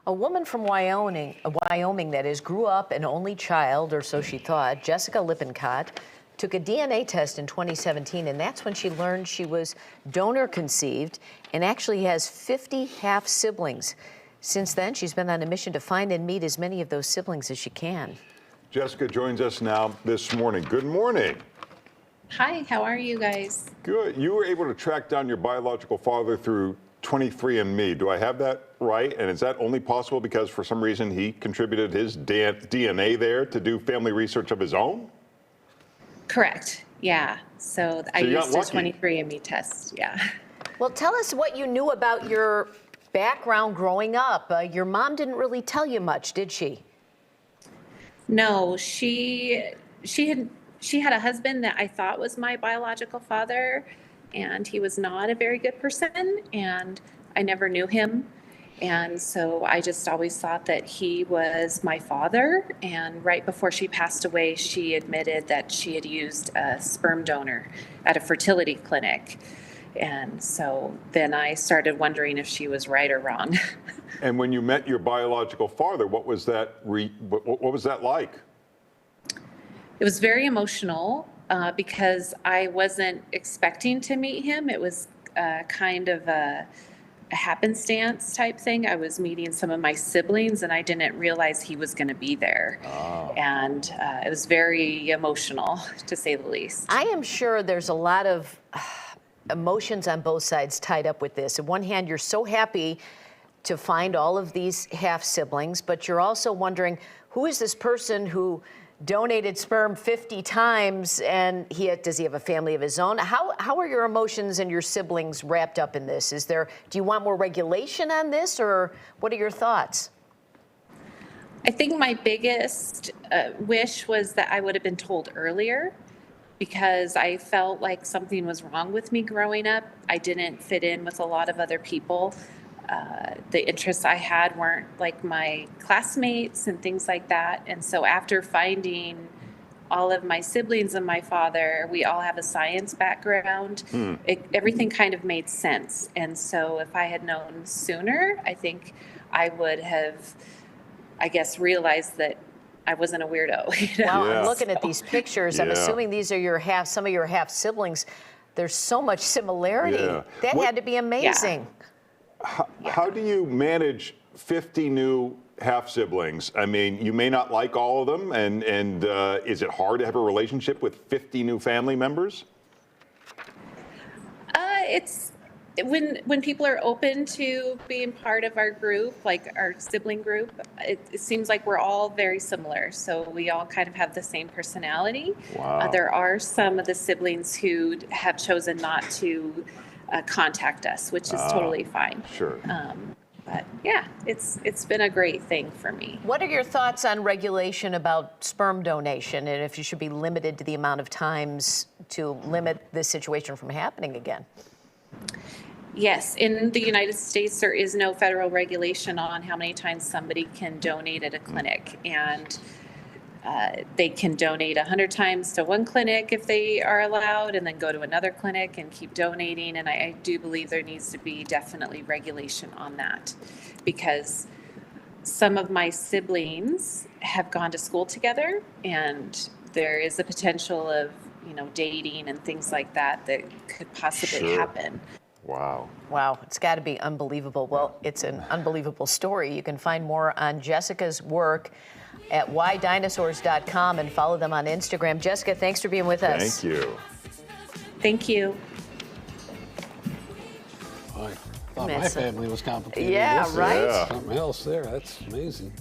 A woman from Wyoming that is, grew up an only child, or so she thought. Jessica Lippincott took a DNA test in 2017, and that's when she learned she was donor conceived and actually has 50 half siblings. Since then, she's been on a mission to find and meet as many of those siblings as she can. Jessica joins us now this morning. Good morning. Hi, how are you guys? Good. You were able to track down your biological father through 23andMe. Do I have that right? And is that only possible because for some reason he contributed his DNA there to do family research of his own? Correct. Yeah. So I used a 23andMe test. Yeah. Well, tell us what you knew about your background growing up. Your mom didn't really tell you much, did she? No, she had a husband that I thought was my biological father, and he was not a very good person, and I never knew him. And so I just always thought that he was my father. And right before she passed away, she admitted that she had used a sperm donor at a fertility clinic. And so then I started wondering if she was right or wrong. And when you met your biological father, what was that like? It was very emotional because I wasn't expecting to meet him. It was kind of a happenstance type thing. I was meeting some of my siblings and I didn't realize he was going to be there. Oh. And it was very emotional, to say the least. I am sure there's a lot of emotions on both sides tied up with this. On one hand, you're so happy to find all of these half siblings, but you're also wondering, who is this person who donated sperm 50 times, and does he have a family of his own? How are your emotions and your siblings wrapped up in this? Do you want more regulation on this, or what are your thoughts? I think my biggest wish was that I would have been told earlier, because I felt like something was wrong with me growing up. I didn't fit in with a lot of other people. The interests I had weren't like my classmates and things like that. And so after finding all of my siblings and my father, we all have a science background. Everything kind of made sense. And so if I had known sooner, I think I would have, I guess, realized that I wasn't a weirdo. You know? Wow, Yeah. I'm looking at these pictures. I'm assuming these are some of your half siblings. There's so much similarity. Yeah. That had to be amazing. Yeah. How do you manage 50 new half siblings? I mean, you may not like all of them, and is it hard to have a relationship with 50 new family members? It's when people are open to being part of our group, like our sibling group, it seems like we're all very similar. So we all kind of have the same personality. Wow. There are some of the siblings who have chosen not to contact us, which is totally fine. Sure. But yeah, it's been a great thing for me. What are your thoughts on regulation about sperm donation, and if you should be limited to the amount of times to limit this situation from happening again? Yes, in the United States, there is no federal regulation on how many times somebody can donate at a clinic. And they can donate 100 times to one clinic if they are allowed, and then go to another clinic and keep donating. And I do believe there needs to be definitely regulation on that, because some of my siblings have gone to school together, and there is a potential of, dating and things like that could possibly happen. Wow. Wow, it's got to be unbelievable. Well, it's an unbelievable story. You can find more on Jessica's work at whydinosaurs.com and follow them on Instagram. Jessica, thanks for being with us. Thank you. Thank you. Boy, I thought my family was complicated. Yeah, This is right? Yeah. Something else there. That's amazing.